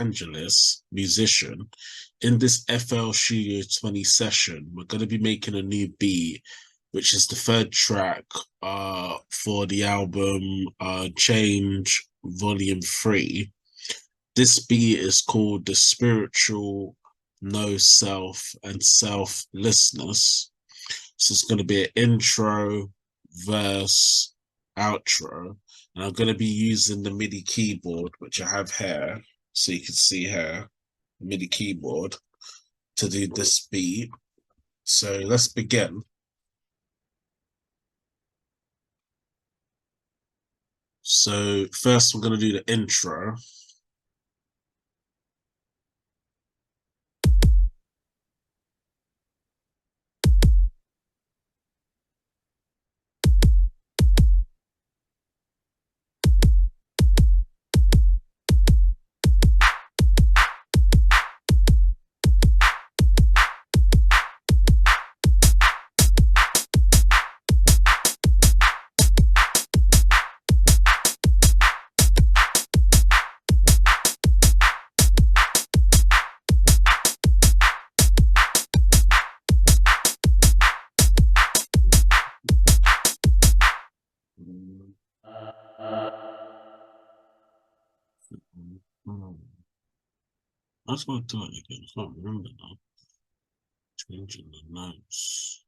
evangelist, musician. In this FL Studio 20 session, we're going to be making a new beat, which is the third track for the album Change Volume 3. This beat is called The Spiritual No Self and Selflessness. So it's going to be an intro, verse, outro. And I'm going to be using the MIDI keyboard, which I have here. So you can see here, MIDI keyboard to do this beat. So let's begin. So first we're going to do the intro. That's what I thought again. I can't remember now. Changing the notes.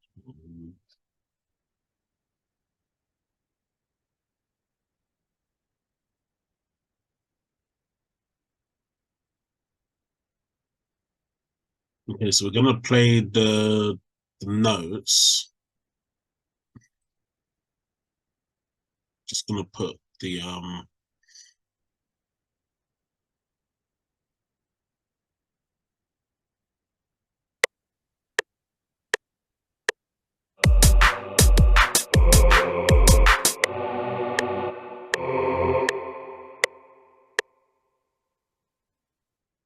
Okay, so we're gonna play the notes. Just gonna put the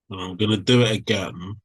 and I'm gonna do it again.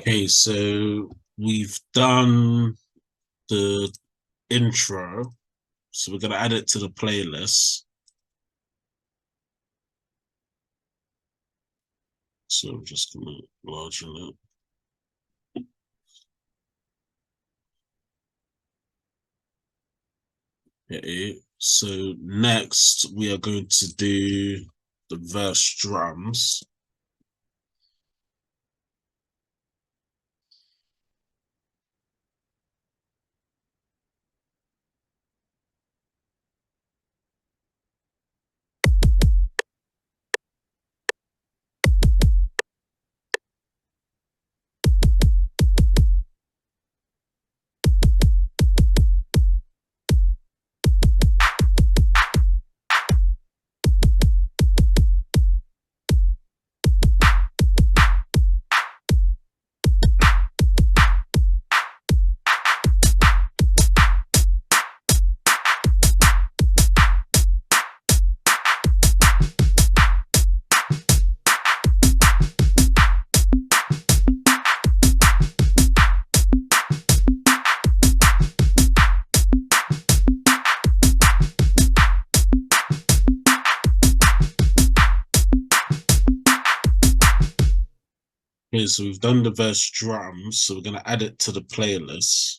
Okay, so we've done the intro, so we're gonna add it to the playlist. So I'm just gonna largen it. Okay, so next we are going to do the verse drums. Okay, so we've done the verse drums, so we're going to add it to the playlist.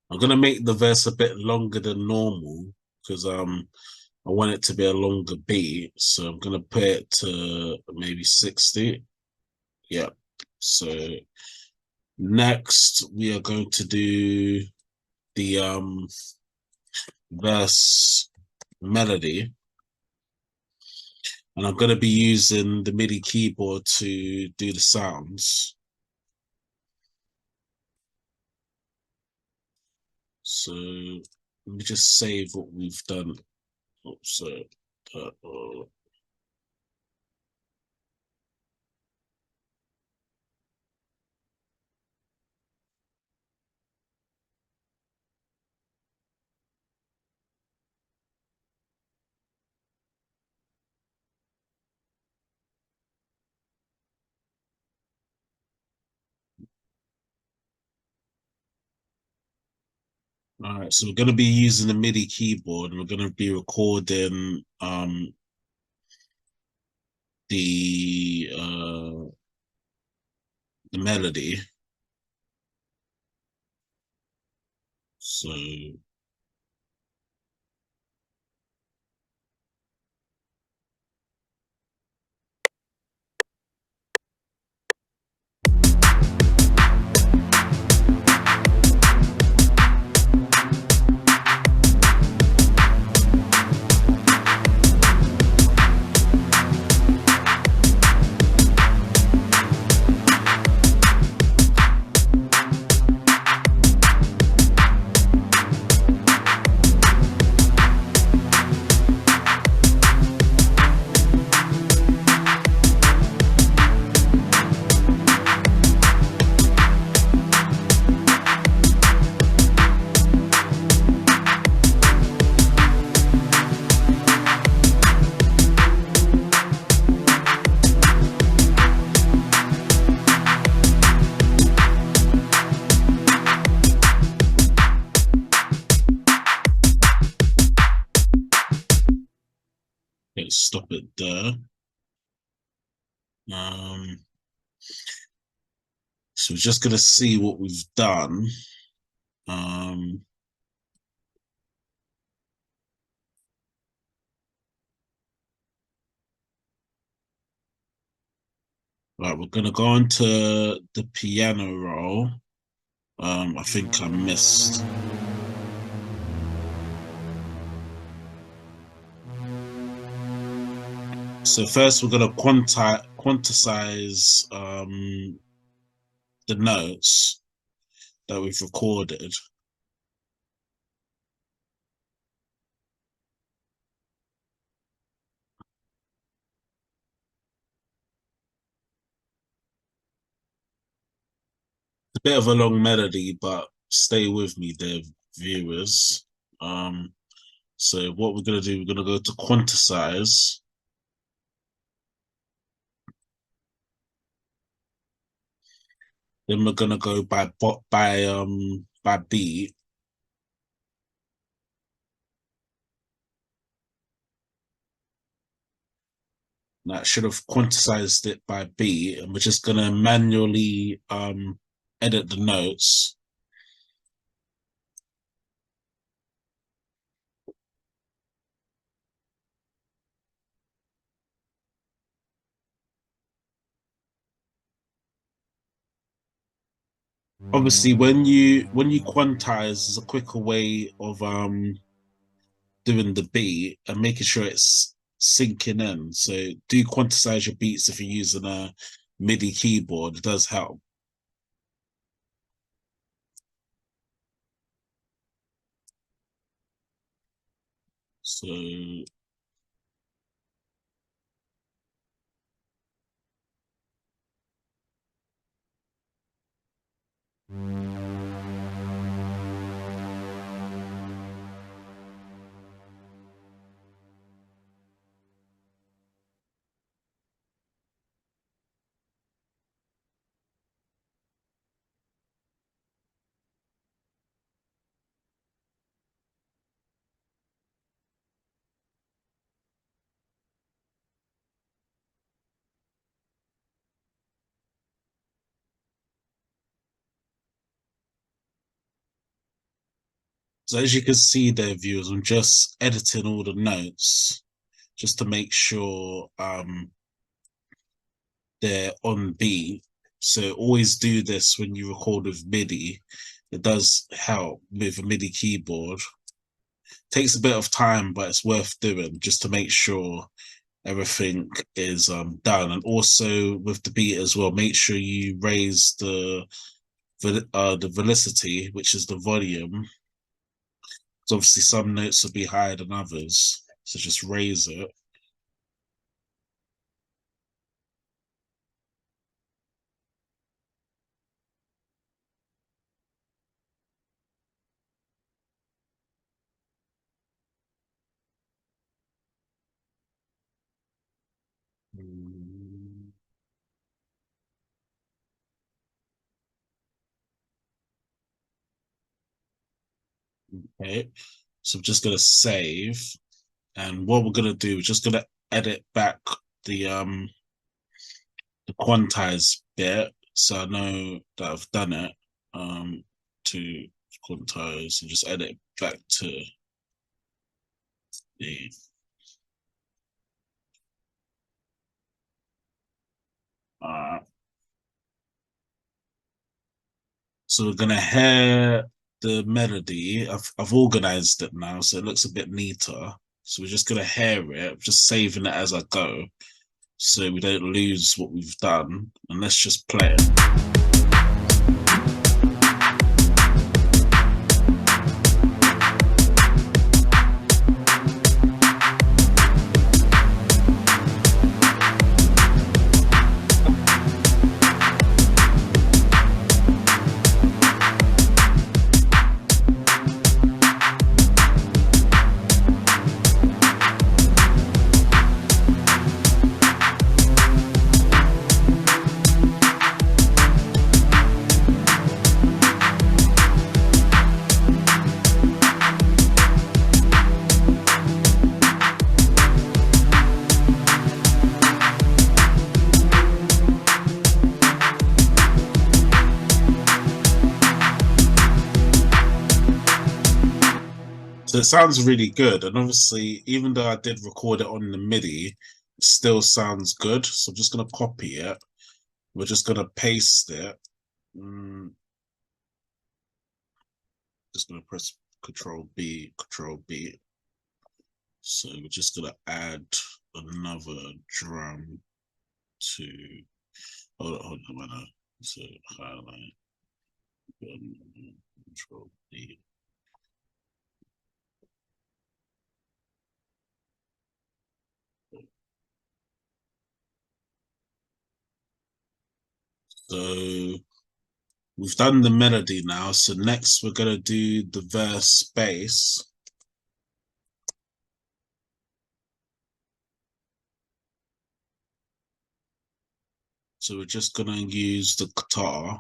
I'm going to make the verse a bit longer than normal because I want it to be a longer beat. So I'm going to put it to maybe 60. Yeah. So next we are going to do the verse melody, and I'm going to be using the MIDI keyboard to do the sounds. So let me just save what we've done. So all right, so we're going to be using the MIDI keyboard, and we're going to be recording the melody. So let's stop it there. So we're just going to see what we've done. Right, we're going to go on to the piano roll. I think I missed. So first we're going to quantize the notes that we've recorded. A bit of a long melody, but stay with me there, viewers. So what we're going to do, we're going to go to quantize. Then we're going to go by beat. That should have quantized it by beat, and we're just going to manually edit the notes. Obviously, when you quantize, there's a quicker way of doing the beat and making sure it's sinking in. So do quantize your beats if you're using a MIDI keyboard. It does help. So So as you can see there, viewers, I'm just editing all the notes just to make sure they're on beat. So always do this when you record with MIDI. It does help with a MIDI keyboard. Takes a bit of time, but it's worth doing just to make sure everything is done. And also with the beat as well, make sure you raise the velocity, which is the volume. So obviously some notes will be higher than others, so just raise it. Okay, so I'm just gonna save, and what we're gonna do, we're just gonna edit back the the quantize bit, so I know that I've done it. To quantize and just edit back to the uh so we're gonna hear the melody. I've organized it now, so it looks a bit neater. So we're just gonna hear it, just saving it as I go, so we don't lose what we've done. And let's just play it. So it sounds really good. And obviously, even though I did record it on the MIDI, it still sounds good. So I'm just going to copy it. We're just going to paste it. Just going to press Control B, Control B. So we're just going to add another drum to. Hold on. So highlight. Control B. So we've done the melody now. So next we're gonna do the verse bass. So we're just gonna use the guitar.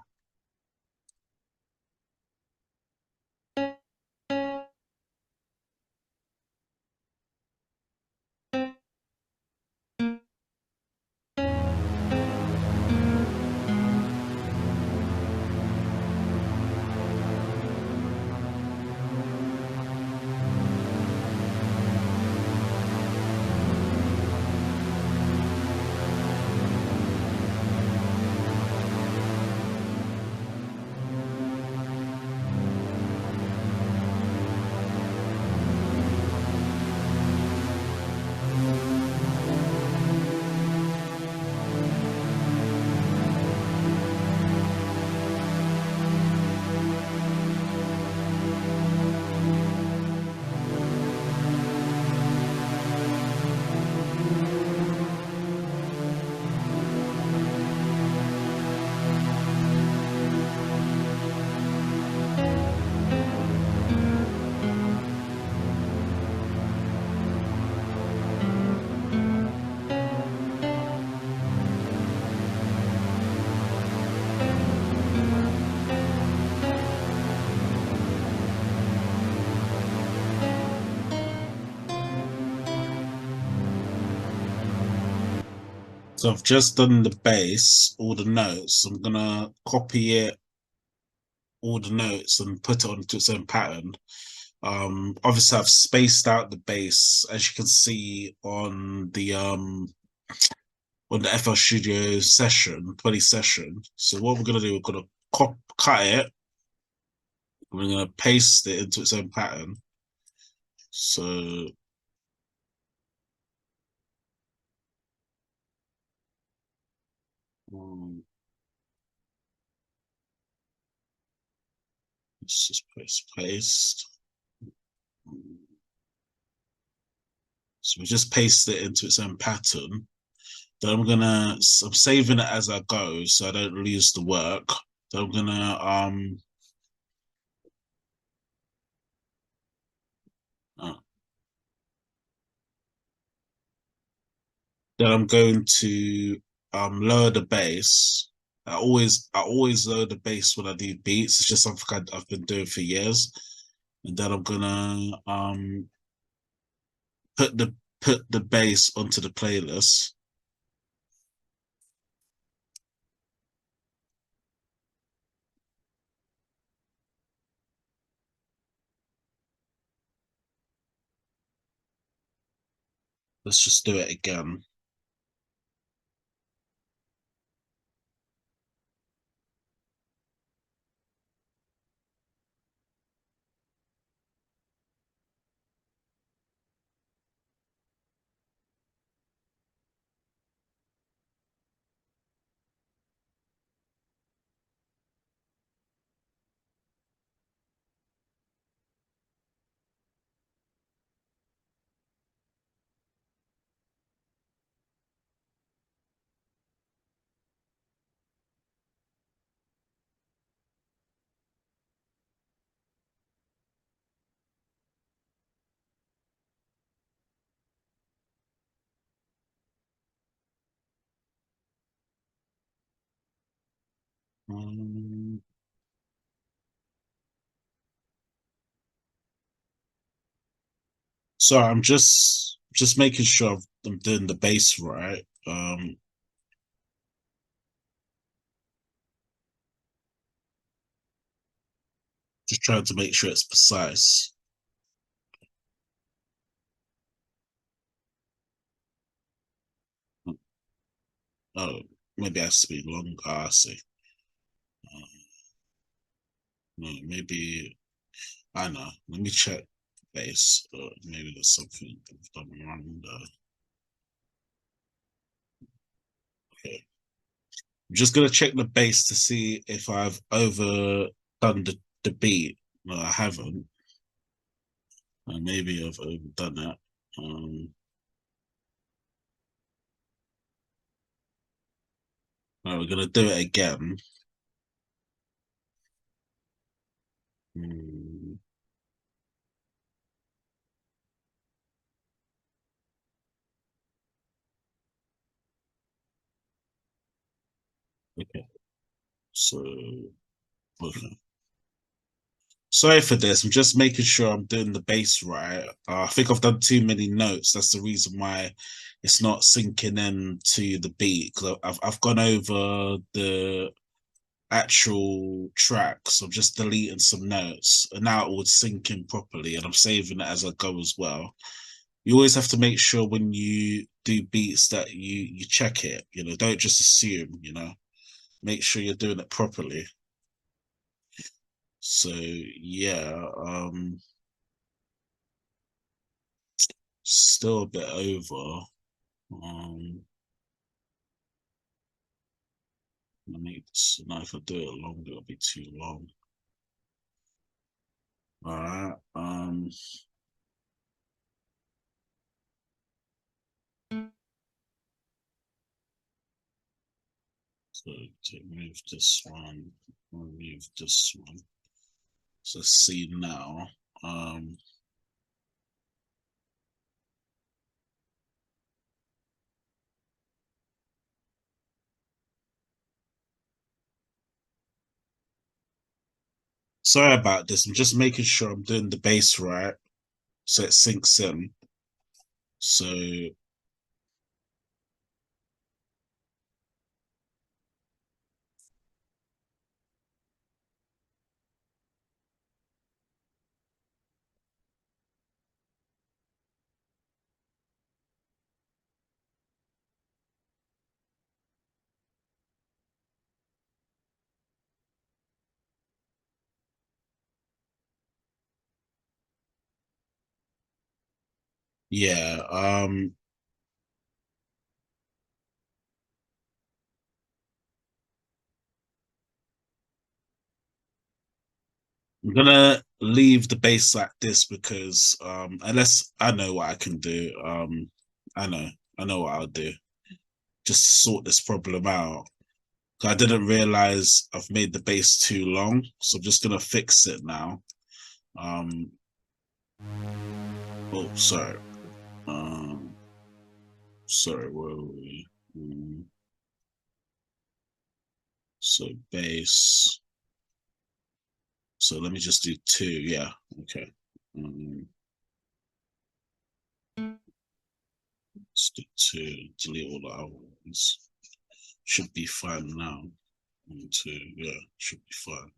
So I've just done the bass, all the notes. I'm gonna copy it, all the notes, and put it onto its own pattern. Obviously I've spaced out the bass, as you can see on on the FL Studio session, 20 session. So what we're gonna do, we're gonna cut it. We're gonna paste it into its own pattern. So let's just paste. So we just paste it into its own pattern. Then I'm saving it as I go so I don't lose the work. Then I'm gonna uh, then I'm going to lower the bass. I always lower the bass when I do beats. It's just something I've been doing for years. And then I'm gonna put the bass onto the playlist. Let's just do it again. Um, so I'm just making sure I'm doing the bass right. Just trying to make sure it's precise. Oh, maybe it has to be longer. I see. Um, no, maybe I know. Let me check bass. Maybe there's something I've done wrong there. Okay. I'm just gonna check the bass to see if I've overdone the beat. No, I haven't. Maybe I've overdone it. We're gonna do it again. Mm, okay. So, okay. Sorry for this. I'm just making sure I'm doing the bass right. I think I've done too many notes. That's the reason why it's not sinking in to the beat. Because I've gone over the actual track, so I'm just deleting some notes, and now it would sink in properly. And I'm saving it as I go as well. You always have to make sure when you do beats that you check it. Don't just assume. Make sure you're doing it properly. So yeah, still a bit over. I need now if I do it longer, it'll be too long. All right. So to move this one, remove this one. So see now. Um, Sorry about this. I'm just making sure I'm doing the bass right, so it sinks in. So Yeah. I'm gonna leave the bass like this because unless I know what I can do, I know I know what I'll do just to sort this problem out. I didn't realize I've made the bass too long, so I'm just gonna fix it now. Um, oh, sorry. Um, sorry, where were we? So bass. So let me just do two. Yeah, okay. Let's do two. Delete all the other ones. Should be fine now. One, two, yeah, should be fine.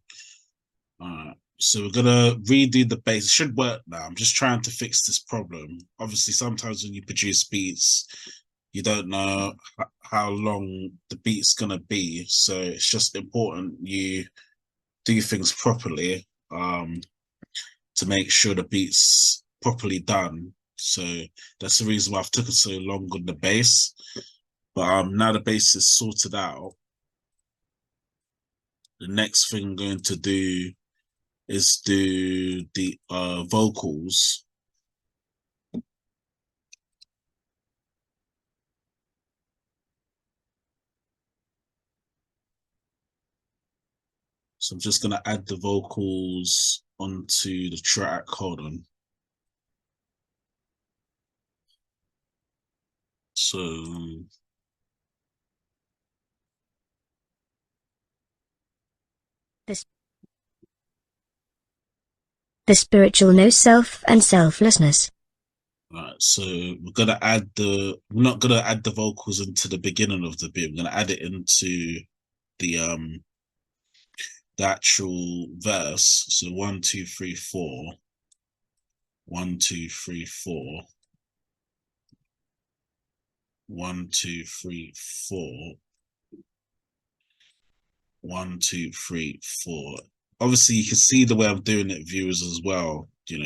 So we're gonna redo the bass. It should work now. I'm just trying to fix this problem. Obviously, sometimes when you produce beats, you don't know how long the beat's gonna be. So it's just important you do things properly to make sure the beat's properly done. So that's the reason why I've taken so long on the bass. But now the bass is sorted out. The next thing I'm going to do is do the vocals. So I'm just gonna add the vocals onto the track. Hold on. So the spiritual no self and selflessness. Right, so we're not gonna add the vocals into the beginning of the bit. We're gonna add it into the the actual verse. So 1, 2, 3, 4. 1, 2, 3, 4. 1, 2, 3, 4. 1, 2, 3, 4. Obviously, you can see the way I'm doing it, viewers, as well. 4,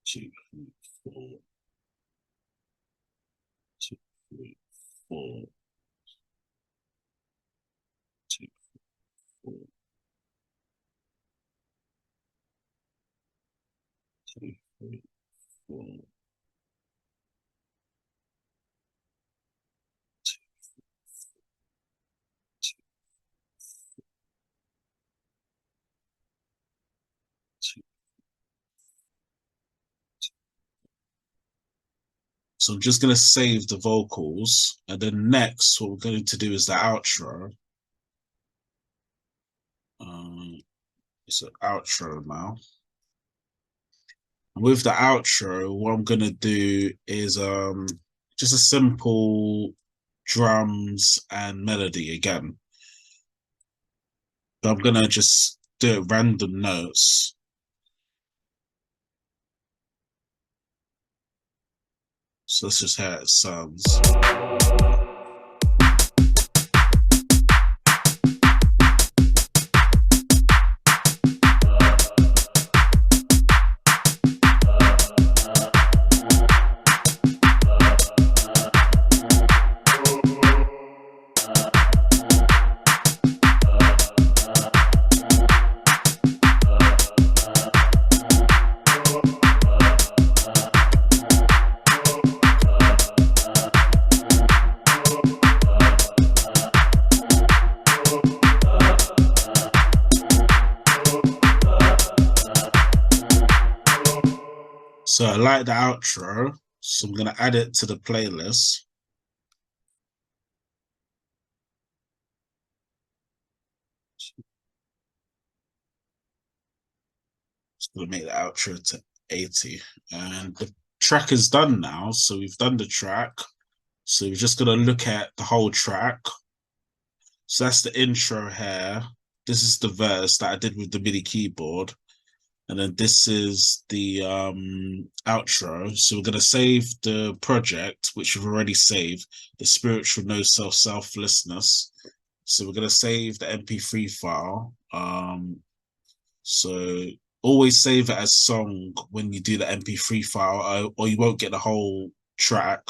2, 4, 2, 4, 2, 4, 2, 4, 2. So I'm just going to save the vocals, and then next, what we're going to do is the outro. It's an outro now. And with the outro, what I'm going to do is just a simple drums and melody again. So I'm going to just do it random notes. So let's just hear how it sounds. So I like the outro, so I'm going to add it to the playlist. Just going to make the outro to 80. And the track is done now, so we've done the track. So we're just going to look at the whole track. So that's the intro here. This is the verse that I did with the MIDI keyboard. And then this is the outro. So we're going to save the project, which we've already saved, the spiritual no self selflessness. So we're going to save the MP3 file. So always save it as song when you do the MP3 file, or you won't get the whole track.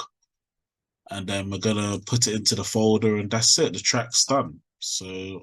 And then we're gonna put it into the folder, and that's it. The track's done. So